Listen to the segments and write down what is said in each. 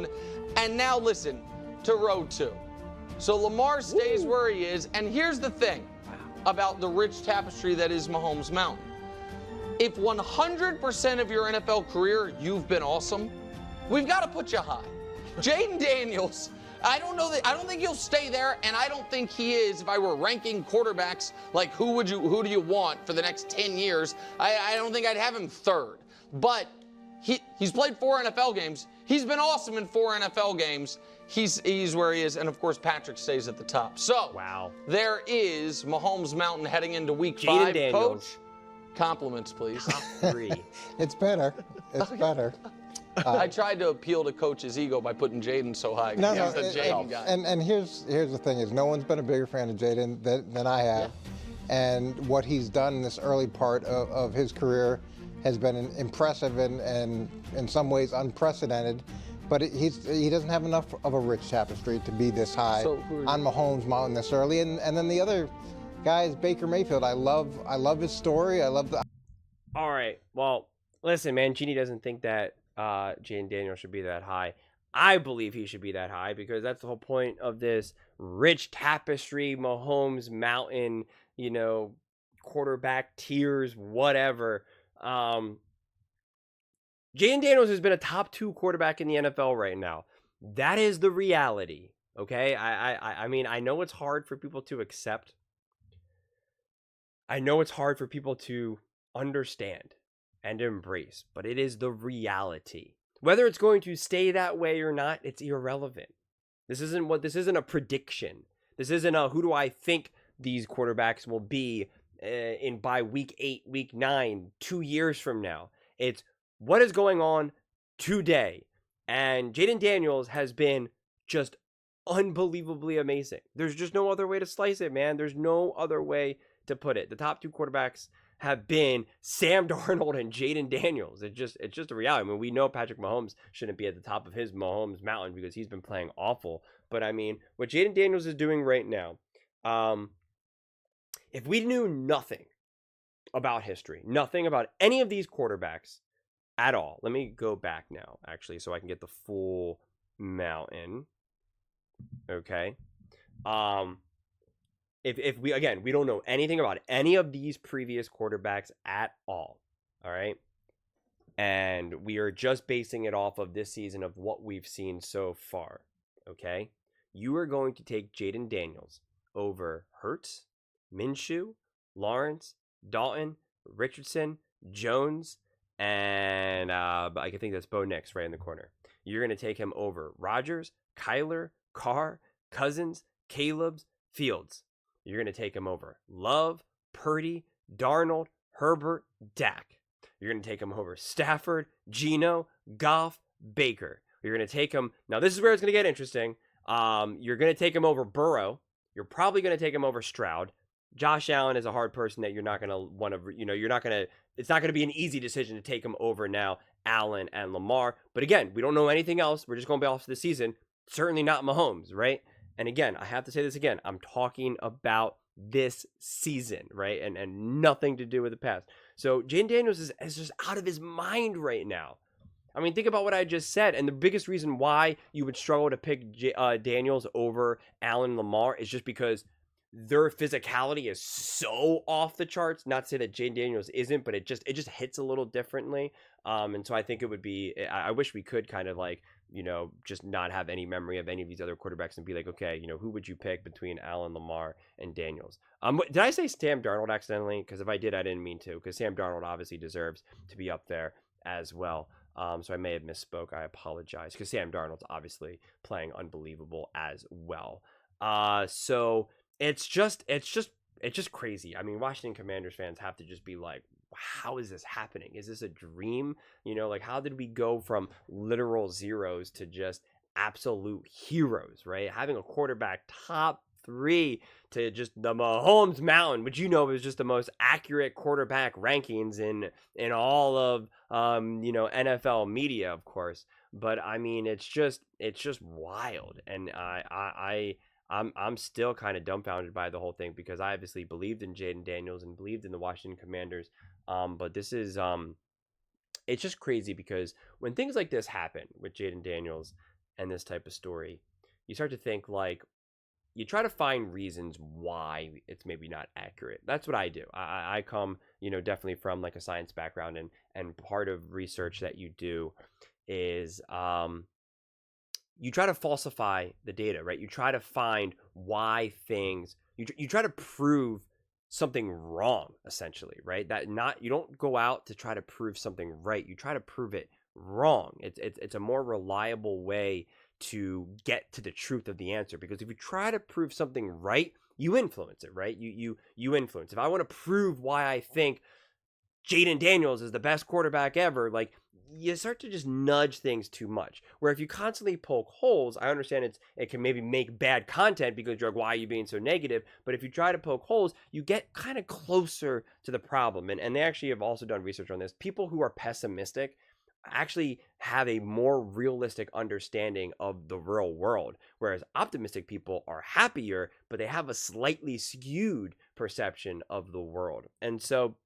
1. And now listen to road 2. So Lamar stays where he is. And here's the thing about the rich tapestry that is Mahomes Mountain. If 100% of your NFL career you've been awesome, we've got to put you high. Jayden Daniels, I don't think he'll stay there, and I don't think he is. If I were ranking quarterbacks, like who do you want for the next 10 years, I don't think I'd have him third. But he's played 4 NFL games. He's been awesome in 4 NFL games. He's where he is, and of course Patrick stays at the top. So wow, there is Mahomes Mountain heading into week Jayden 5. Daniels. Coach, compliments, please. Top 3. It's better. It's better. I tried to appeal to Coach's ego by putting Jaden so high. No, He's the Jayden guy. And here's the thing is, no one's been a bigger fan of Jayden than I have. Yeah. And what he's done in this early part of his career has been impressive and in some ways unprecedented. But he doesn't have enough of a rich tapestry to be this high on Mahomes Mountain this early. And then the other guy is Baker Mayfield. I love his story. I love the. All right. Well, listen, man. Jeannie doesn't think that Jayden Daniels should be that high. I believe he should be that high because that's the whole point of this rich tapestry, Mahomes Mountain, quarterback tiers, whatever. Jayden Daniels has been a top 2 quarterback in the NFL right now. That is the reality. Okay. I mean, I know it's hard for people to accept. I know it's hard for people to understand and embrace, but it is the reality. Whether it's going to stay that way or not, it's irrelevant. This isn't a prediction. This isn't a who do I think these quarterbacks will be by week 8, week 9, 2 years from now. It's what is going on today. And Jayden Daniels has been just unbelievably amazing. There's just no other way to slice it, man. There's no other way to put it. The top 2 quarterbacks have been Sam Darnold and Jayden Daniels. It's just a reality. I mean, we know Patrick Mahomes shouldn't be at the top of his Mahomes Mountain because he's been playing awful. But I mean, what Jayden Daniels is doing right now, if we knew nothing about history, nothing about any of these quarterbacks at all. Let me go back now, actually, so I can get the full mountain. Okay. If we don't know anything about any of these previous quarterbacks at all right, and we are just basing it off of this season of what we've seen so far, okay, you are going to take Jayden Daniels over Hurts, Minshew, Lawrence, Dalton, Richardson, Jones, and I can think that's Bo Nix right in the corner. You're going to take him over Rodgers, Kyler, Carr, Cousins, Caleb's, Fields. You're going to take him over Love, Purdy, Darnold, Herbert, Dak. You're going to take him over Stafford, Geno, Goff, Baker. You're going to take him. Now, this is where it's going to get interesting. You're going to take him over Burrow. You're probably going to take him over Stroud. Josh Allen is a hard person that you're not going to want to, it's not going to be an easy decision to take him over now, Allen and Lamar. But again, we don't know anything else. We're just going to be off the season. Certainly not Mahomes, right? And again, I have to say this again. I'm talking about this season, right? And nothing to do with the past. So Jayden Daniels is just out of his mind right now. I mean, think about what I just said. And the biggest reason why you would struggle to pick Daniels over Allen and Lamar is just because their physicality is so off the charts. Not to say that Jayden Daniels isn't, but it just hits a little differently. And so I think it would be, I wish we could kind of like, just not have any memory of any of these other quarterbacks and be like, okay, who would you pick between Allen, Lamar, and Daniels? Did I say Sam Darnold accidentally? Because if I did, I didn't mean to, because Sam Darnold obviously deserves to be up there as well. So I may have misspoke. I apologize, because Sam Darnold's obviously playing unbelievable as well. So it's just crazy. I mean, Washington Commanders fans have to just be like, how is this happening? Is this a dream? Like, how did we go from literal zeros to just absolute heroes, right? Having a quarterback top 3 to just the Mahomes Mountain, which was just the most accurate quarterback rankings in all of NFL media, of course. But I mean, it's just wild, and I'm still kind of dumbfounded by the whole thing, because I obviously believed in Jayden Daniels and believed in the Washington Commanders. But this is it's just crazy, because when things like this happen with Jayden Daniels, and this type of story, you start to think like, you try to find reasons why it's maybe not accurate. That's what I do. I come, definitely from like a science background, and part of research that you do is you try to falsify the data, right? You try to find why things, you try to prove something wrong, essentially, right? You don't go out to try to prove something right. You try to prove it wrong. It's a more reliable way to get to the truth of the answer, because if you try to prove something right, you influence it, right? You influence. If I want to prove why I think Jayden Daniels is the best quarterback ever, like, you start to just nudge things too much. Where if you constantly poke holes, I understand it can maybe make bad content because you're like, why are you being so negative? But if you try to poke holes, you get kind of closer to the problem. And they actually have also done research on this. People who are pessimistic actually have a more realistic understanding of the real world, whereas optimistic people are happier, but they have a slightly skewed perception of the world. And so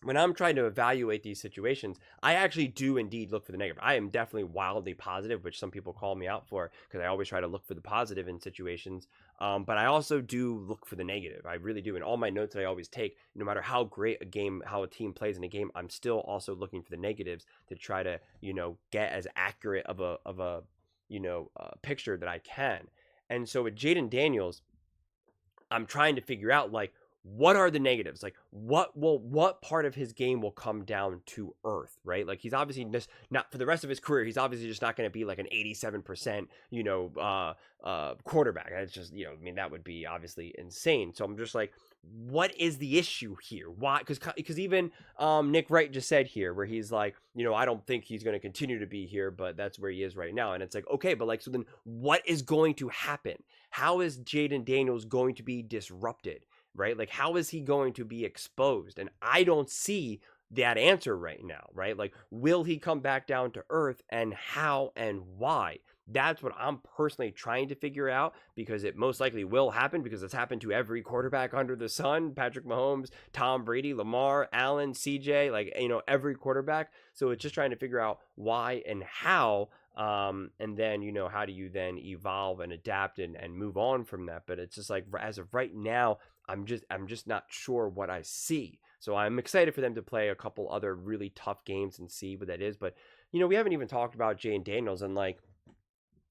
when I'm trying to evaluate these situations, I actually do indeed look for the negative. I am definitely wildly positive, which some people call me out for, because I always try to look for the positive in situations. But I also do look for the negative. I really do. In all my notes that I always take, no matter how great how a team plays in a game, I'm still also looking for the negatives to try to, get as accurate of a picture that I can. And so with Jayden Daniels, I'm trying to figure out, like, what are the negatives? Like, what part of his game will come down to earth, right? Like, he's obviously just not, for the rest of his career, he's obviously just not going to be like an 87%, quarterback. It's just, that would be obviously insane. So I'm just like, what is the issue here? Why? Because even Nick Wright just said here, where he's like, I don't think he's going to continue to be here, but that's where he is right now. And it's like, okay, but like, so then what is going to happen? How is Jayden Daniels going to be disrupted? Right? Like, how is he going to be exposed? And I don't see that answer right now, right? Like, will he come back down to earth, and how and why? That's what I'm personally trying to figure out, because it most likely will happen, because it's happened to every quarterback under the sun: Patrick Mahomes, Tom Brady, Lamar, Allen, CJ, like, every quarterback. So it's just trying to figure out why and how. And then, how do you then evolve and adapt and move on from that? But it's just like, as of right now, I'm just not sure what I see. So I'm excited for them to play a couple other really tough games and see what that is. But, we haven't even talked about Jayden Daniels and like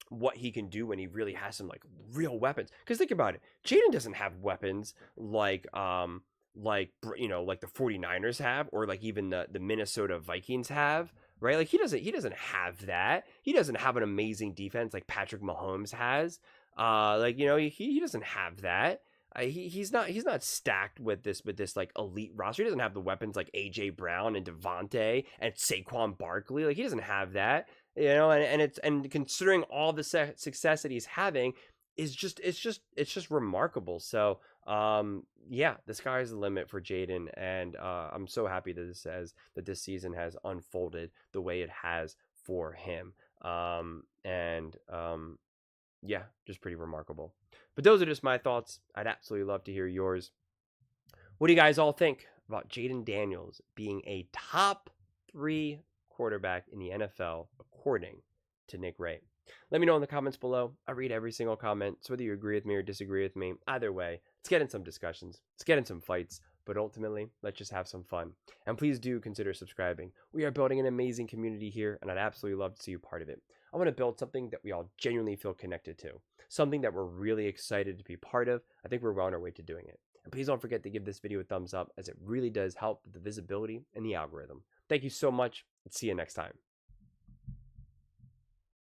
what he can do when he really has some like real weapons. Because think about it, Jaden doesn't have weapons like the 49ers have, or like even the Minnesota Vikings have, right? Like, he doesn't have that. He doesn't have an amazing defense like Patrick Mahomes has. He doesn't have that. He's not stacked with this like elite roster. He doesn't have the weapons like AJ Brown and Devontae and Saquon Barkley. Like, he doesn't have that, and considering all the success that he's having, it's just remarkable. So the sky's the limit for Jayden, and I'm so happy that this season has unfolded the way it has for him. Just pretty remarkable. But those are just my thoughts. I'd absolutely love to hear yours. What do you guys all think about Jayden Daniels being a top 3 quarterback in the NFL, according to Nick Wright? Let me know in the comments below. I read every single comment, so whether you agree with me or disagree with me, either way, let's get in some discussions. Let's get in some fights. But ultimately, let's just have some fun. And please do consider subscribing. We are building an amazing community here, and I'd absolutely love to see you part of it. I want to build something that we all genuinely feel connected to. Something that we're really excited to be part of. I think we're well on our way to doing it. And please don't forget to give this video a thumbs up, as it really does help with the visibility and the algorithm. Thank you so much, and see you next time.